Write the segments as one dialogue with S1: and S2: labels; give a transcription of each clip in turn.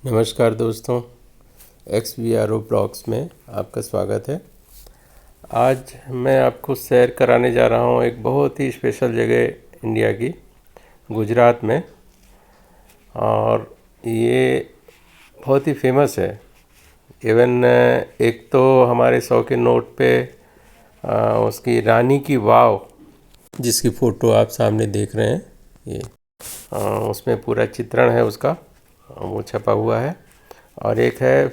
S1: नमस्कार दोस्तों, XVRO blogs में आपका स्वागत है। आज मैं आपको सैर कराने जा रहा हूँ एक बहुत ही स्पेशल जगह इंडिया की, गुजरात में। और ये बहुत ही फेमस है। इवन एक तो हमारे 100 के नोट पे उसकी रानी की वाव, जिसकी फ़ोटो आप सामने देख रहे हैं, ये उसमें पूरा चित्रण है उसका, वो छपा हुआ है। और एक है,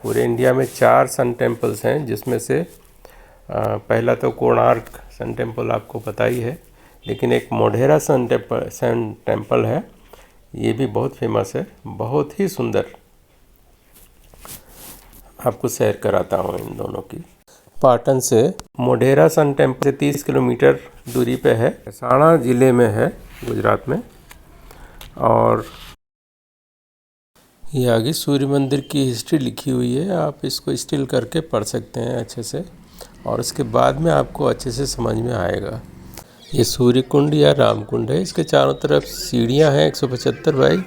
S1: पूरे इंडिया में 4 सन टेम्पल्स हैं, जिसमें से पहला तो कोणार्क सन टेम्पल आपको पता ही है, लेकिन एक मोढेरा सन टेम्पल है, ये भी बहुत फेमस है, बहुत ही सुंदर। आपको सैर कराता हूँ इन दोनों की। पाटन से मोढेरा सन टेम्पल से 30 किलोमीटर दूरी पे है, मेहसाणा ज़िले में है, गुजरात में। और ये आगे सूर्य मंदिर की हिस्ट्री लिखी हुई है, आप इसको स्टिल करके पढ़ सकते हैं अच्छे से, और उसके बाद में आपको अच्छे से समझ में आएगा। ये सूर्य कुंड या राम कुंड है। इसके चारों तरफ सीढ़ियां हैं, 175 बाई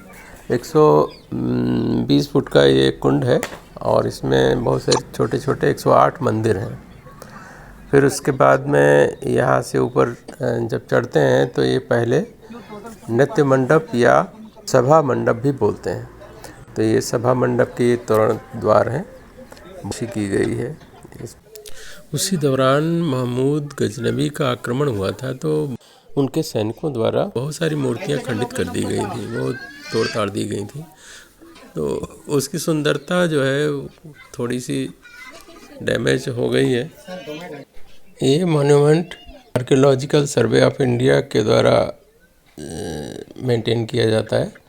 S1: 120 फुट का ये कुंड है, और इसमें बहुत सारे छोटे छोटे 108 मंदिर हैं। फिर उसके बाद में यहाँ से ऊपर जब चढ़ते हैं तो ये पहले नृत्य मंडप या सभा मंडप भी बोलते हैं। तो ये सभा मंडप के ये तोरण द्वार हैं, की गई है। उसी दौरान महमूद गजनबी का आक्रमण हुआ था, तो उनके सैनिकों द्वारा बहुत सारी मूर्तियां खंडित कर दी गई थी, वो तोड़ ताड़ दी गई थी। तो उसकी सुंदरता जो है थोड़ी सी डैमेज हो गई है। ये monument archaeological survey of India के द्वारा मेंटेन किया जाता है।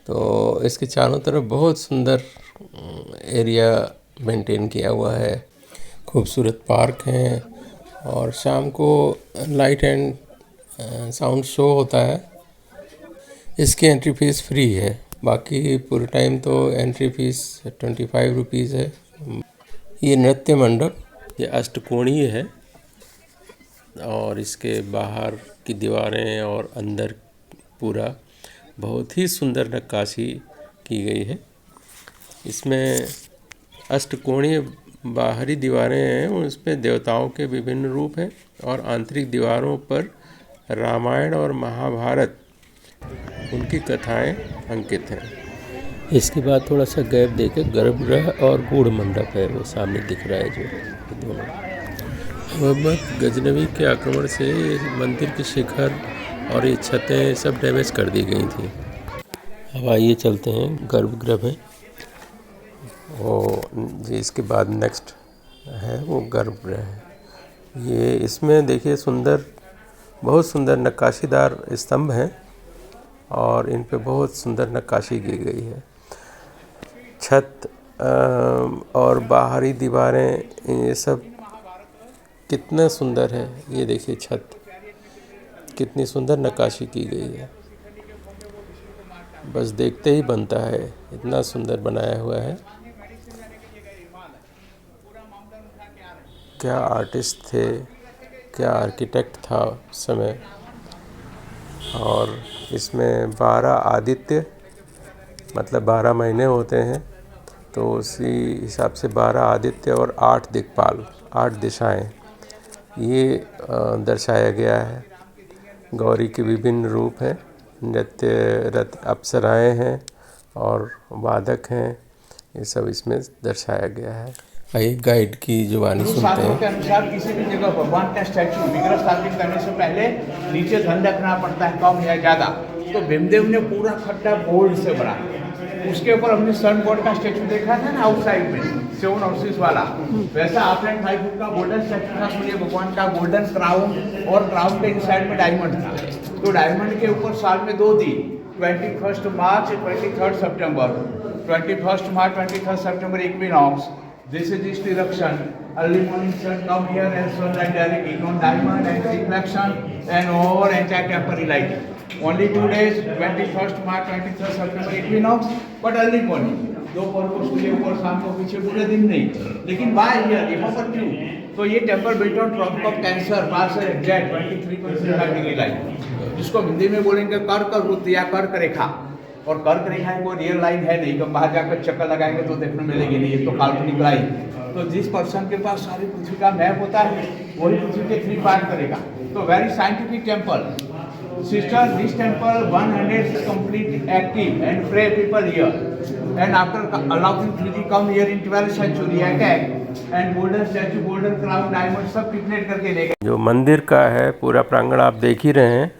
S1: तो इसके चारों तरफ बहुत सुंदर एरिया मेंटेन किया हुआ है, खूबसूरत पार्क हैं, और शाम को लाइट एंड साउंड शो होता है। इसकी एंट्री फीस फ्री है, बाकी पूरे टाइम तो एंट्री फीस 25 रुपीज़ है। ये नृत्य मंडप, ये अष्टकोणीय है, और इसके बाहर की दीवारें और अंदर पूरा बहुत ही सुंदर नक्काशी की गई है। इसमें अष्टकोणीय बाहरी दीवारें हैं, उसमें देवताओं के विभिन्न रूप हैं, और आंतरिक दीवारों पर रामायण और महाभारत, उनकी कथाएं अंकित हैं। इसके बाद थोड़ा सा गैप देकर गर्भगृह और गूढ़ मंडप है, वो सामने दिख रहा है जो दोनों। मोहम्मद गजनवी के आक्रमण से मंदिर के शिखर और ये छतें सब डैमेज कर दी गई थी। अब आइए चलते हैं गर्भगृह में। जी, इसके बाद नेक्स्ट है वो गर्भगृह है। ये इसमें देखिए सुंदर, बहुत सुंदर नक्काशीदार स्तंभ हैं, और इन पे बहुत सुंदर नक्काशी की गई है। छत और बाहरी दीवारें, ये सब कितना सुंदर है। ये देखिए छत, कितनी सुंदर नक्काशी की गई है, बस देखते ही बनता है, इतना सुंदर बनाया हुआ है। क्या आर्टिस्ट थे, क्या आर्किटेक्ट था उस समय। और इसमें 12 आदित्य, मतलब 12 महीने होते हैं, तो उसी हिसाब से 12 आदित्य और 8 दिक्पाल, 8 दिशाएं, ये दर्शाया गया है। गौरी के विभिन्न रूप हैं, नृत्य रत अप्सराएँ हैं, और वादक हैं, ये सब इसमें दर्शाया गया है। आइए गाइड की जुबानी सुनते हैं।
S2: के अनुसार किसी भी जगह भगवान का स्टैचू विग्रह स्थापित करने से पहले नीचे धन रखना पड़ता है, कम या ज़्यादा। तो भीमदेव ने पूरा खड्डा गोल्ड से भरा। उसके ऊपर हमने सन गॉड का स्टैचू देखा था ना, आउटसाइड में 7 ऑर्सिस वाला, वैसा 8.5 फुट का गोल्डन स्टैचू था सूर्य भगवान का, गोल्डन क्राउन, और क्राउन के इनसाइड में डायमंड था। तो डायमंड के ऊपर साल में 2 दिन, 21 मार्च 23 सितंबर, 21 मार्च 23 सितंबर equinox. This is its direction. Early morning sun come here and sunlight directly on diamond and reflection and over entire temporary lighting. Only 2 days, 21 March 23 September equinox, but early morning. दोपहर को सूर्य ऊपर, शाम को पीछे, पूरे दिन नहीं। लेकिन why here? यहाँ पर क्यों? तो ये temple built on tropic of cancer, पास है एग्जैक्ट 23.5 डिग्री लाइन, जिसको हिंदी में बोलेंगे कर्क वृत्त या कर्क रेखा। और कर्क रेखाएं कोई रियल लाइन है नहीं, तो बाहर जाकर चक्कर लगाएंगे तो देखने मिलेगी नहीं, ये तो काल्पनिक लाइन। तो जिस पर्सन के पास सारी पृथ्वी का मैप होता है वही पृथ्वी के 3 पार्ट करेगा। तो very scientific temple sister, this temple 100 complete active and pray people here, and after Alauddin Khilji come here in 12th century attack and golden statue, golden crown, diamond सब किडनैप करके ले गए।
S1: जो मंदिर का है पूरा प्रांगण आप देख ही रहे हैं।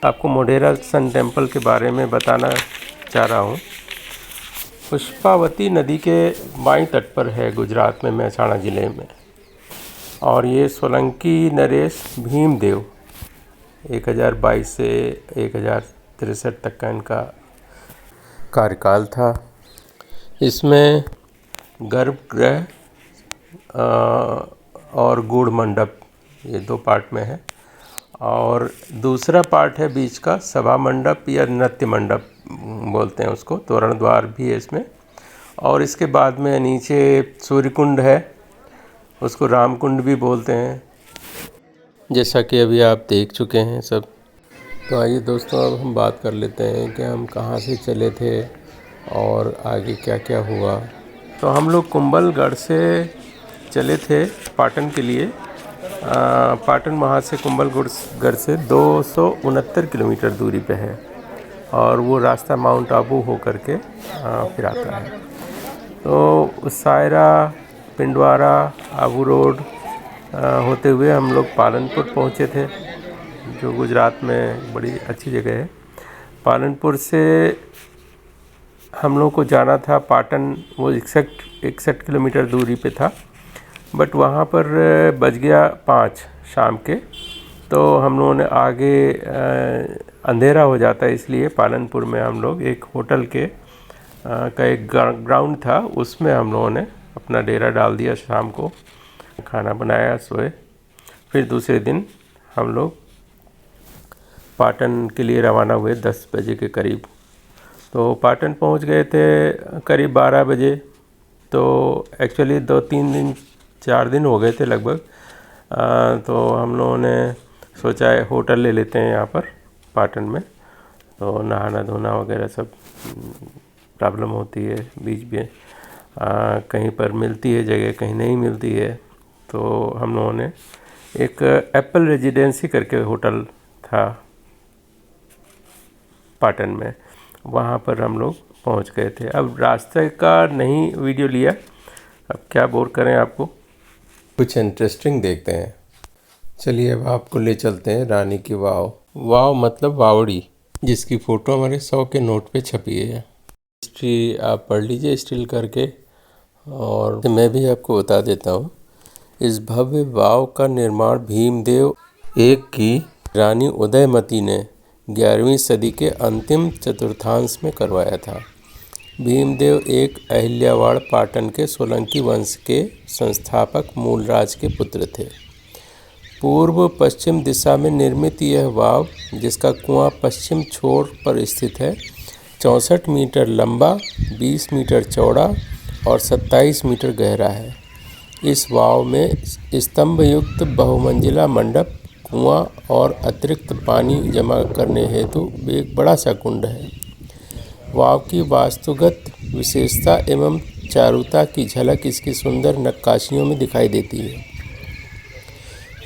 S1: आपको मोढेरा सन टेम्पल के बारे में बताना चाह रहा हूँ। पुष्पावती नदी के बाईं तट पर है गुजरात में, मेहसाणा ज़िले में। और ये सोलंकी नरेश भीमदेव 1022 से 1063 तक का इनका कार्यकाल था। इसमें गर्भगृह और गूढ़ मंडप ये 2 पार्ट में है, और दूसरा पार्ट है बीच का सभा मंडप या नृत्य मंडप बोलते हैं उसको, तोरण द्वार भी है इसमें। और इसके बाद में नीचे सूर्यकुंड है, उसको रामकुंड भी बोलते हैं, जैसा कि अभी आप देख चुके हैं सब। तो आइए दोस्तों, अब हम बात कर लेते हैं कि हम कहाँ से चले थे और आगे क्या क्या हुआ। तो हम लोग कुंभलगढ़ से चले थे पाटन के लिए। पाटन वहाँ से कुंभलगढ़ से 269 किलोमीटर दूरी पे है, और वो रास्ता माउंट आबू हो कर के फिर आता है। तो सायरा, पिंडवारा, आबू रोड होते हुए हम लोग पालनपुर पहुँचे थे, जो गुजरात में बड़ी अच्छी जगह है। पालनपुर से हम लोग को जाना था पाटन, वो 61 किलोमीटर दूरी पे था, बट वहाँ पर बज गया 5 शाम के। तो हम लोगों ने आगे अंधेरा हो जाता है, इसलिए पालनपुर में हम लोग एक होटल के का एक ग्राउंड था, उसमें हम लोगों ने अपना डेरा डाल दिया। शाम को खाना बनाया, सोए। फिर दूसरे दिन हम लोग पाटन के लिए रवाना हुए 10 बजे के करीब। तो पाटन पहुंच गए थे करीब 12 बजे। तो एक्चुअली 4 दिन हो गए थे लगभग। तो हम लोगों ने सोचा है होटल ले लेते हैं यहाँ पर पाटन में, तो नहाना धोना वगैरह सब प्रॉब्लम होती है बीच में। कहीं पर मिलती है जगह, कहीं नहीं मिलती है। तो हम लोगों ने एक एप्पल रेजिडेंसी करके होटल था पाटन में, वहाँ पर हम लोग पहुँच गए थे। अब रास्ते का नहीं वीडियो लिया, अब क्या बोर करें आपको, कुछ इंटरेस्टिंग देखते हैं। चलिए अब आपको ले चलते हैं रानी की वाव। वाव मतलब वावड़ी, जिसकी फ़ोटो हमारे 100 के नोट पे छपी है। हिस्ट्री आप पढ़ लीजिए स्टिल करके। और मैं भी आपको बता देता हूँ, इस भव्य वाव का निर्माण भीमदेव एक की रानी उदयमती ने 11वीं सदी के अंतिम चतुर्थांश में करवाया था। भीमदेव एक अहिल्यावाड़ पाटन के सोलंकी वंश के संस्थापक मूलराज के पुत्र थे। पूर्व पश्चिम दिशा में निर्मित यह वाव, जिसका कुआं पश्चिम छोर पर स्थित है, 64 मीटर लंबा, 20 मीटर चौड़ा और 27 मीटर गहरा है। इस वाव में स्तंभ युक्त बहुमंजिला मंडप, कुआं और अतिरिक्त पानी जमा करने हेतु एक बड़ा सा कुंड है। वाव की वास्तुगत विशेषता एवं चारुता की झलक इसकी सुंदर नक्काशियों में दिखाई देती है।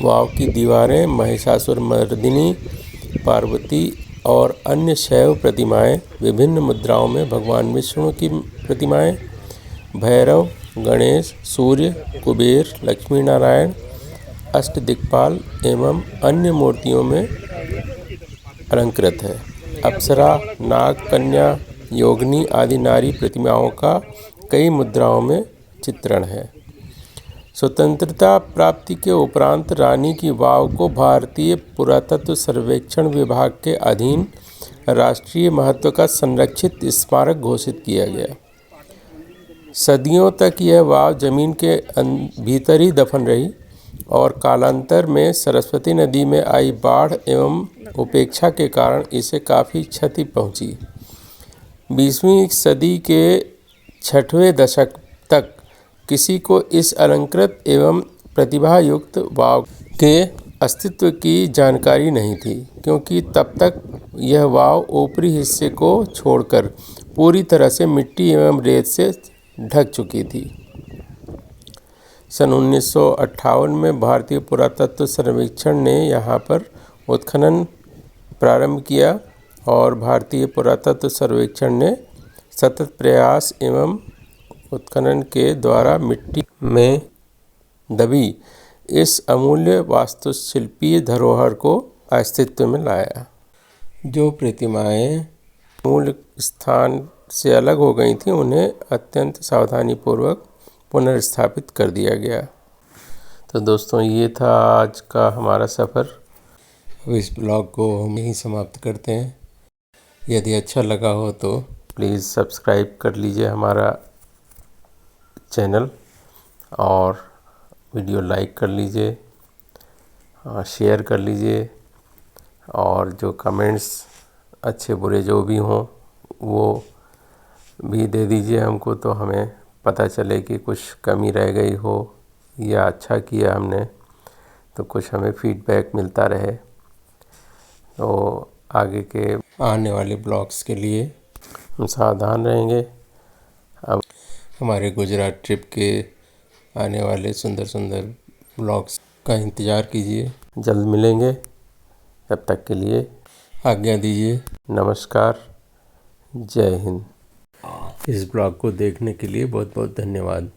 S1: वाव की दीवारें महिषासुरमर्दिनी, पार्वती और अन्य शैव प्रतिमाएं, विभिन्न मुद्राओं में भगवान विष्णु की प्रतिमाएं, भैरव, गणेश, सूर्य, कुबेर, लक्ष्मी नारायण, अष्टदिक्पाल एवं अन्य मूर्तियों में अलंकृत है। अप्सरा, नाग, कन्या, योगिनी आदि नारी प्रतिमाओं का कई मुद्राओं में चित्रण है। स्वतंत्रता प्राप्ति के उपरांत रानी की वाव को भारतीय पुरातत्व सर्वेक्षण विभाग के अधीन राष्ट्रीय महत्व का संरक्षित स्मारक घोषित किया गया। सदियों तक यह वाव जमीन के भीतर ही दफन रही और कालांतर में सरस्वती नदी में आई बाढ़ एवं उपेक्षा के कारण इसे काफ़ी क्षति पहुंची। 20वीं सदी के 6वें दशक तक किसी को इस अलंकृत एवं प्रतिभायुक्त वाव के अस्तित्व की जानकारी नहीं थी, क्योंकि तब तक यह वाव ऊपरी हिस्से को छोड़कर पूरी तरह से मिट्टी एवं रेत से ढक चुकी थी। सन 1958 में भारतीय पुरातत्व सर्वेक्षण ने यहाँ पर उत्खनन प्रारंभ किया और भारतीय पुरातत्व सर्वेक्षण ने सतत प्रयास एवं उत्खनन के द्वारा मिट्टी में दबी इस अमूल्य वास्तुशिल्पीय धरोहर को अस्तित्व में लाया। जो प्रतिमाएं मूल स्थान से अलग हो गई थीं, उन्हें अत्यंत सावधानीपूर्वक पुनर्स्थापित कर दिया गया। तो दोस्तों, ये था आज का हमारा सफ़र। अब इस ब्लॉग को हम यहीं समाप्त करते हैं। यदि अच्छा लगा हो तो प्लीज़ सब्सक्राइब कर लीजिए हमारा चैनल और वीडियो लाइक कर लीजिए, शेयर कर लीजिए और जो कमेंट्स अच्छे बुरे जो भी हों वो भी दे दीजिए हमको, तो हमें पता चले कि कुछ कमी रह गई हो या अच्छा किया हमने, तो कुछ हमें फीडबैक मिलता रहे। तो आगे के आने वाले ब्लॉग्स के लिए हम सावधान रहेंगे। अब हमारे गुजरात ट्रिप के आने वाले सुंदर सुंदर ब्लॉग्स का इंतज़ार कीजिए। जल्द मिलेंगे, तब तक के लिए आज्ञा दीजिए। नमस्कार, जय हिंद। इस ब्लॉग को देखने के लिए बहुत बहुत धन्यवाद।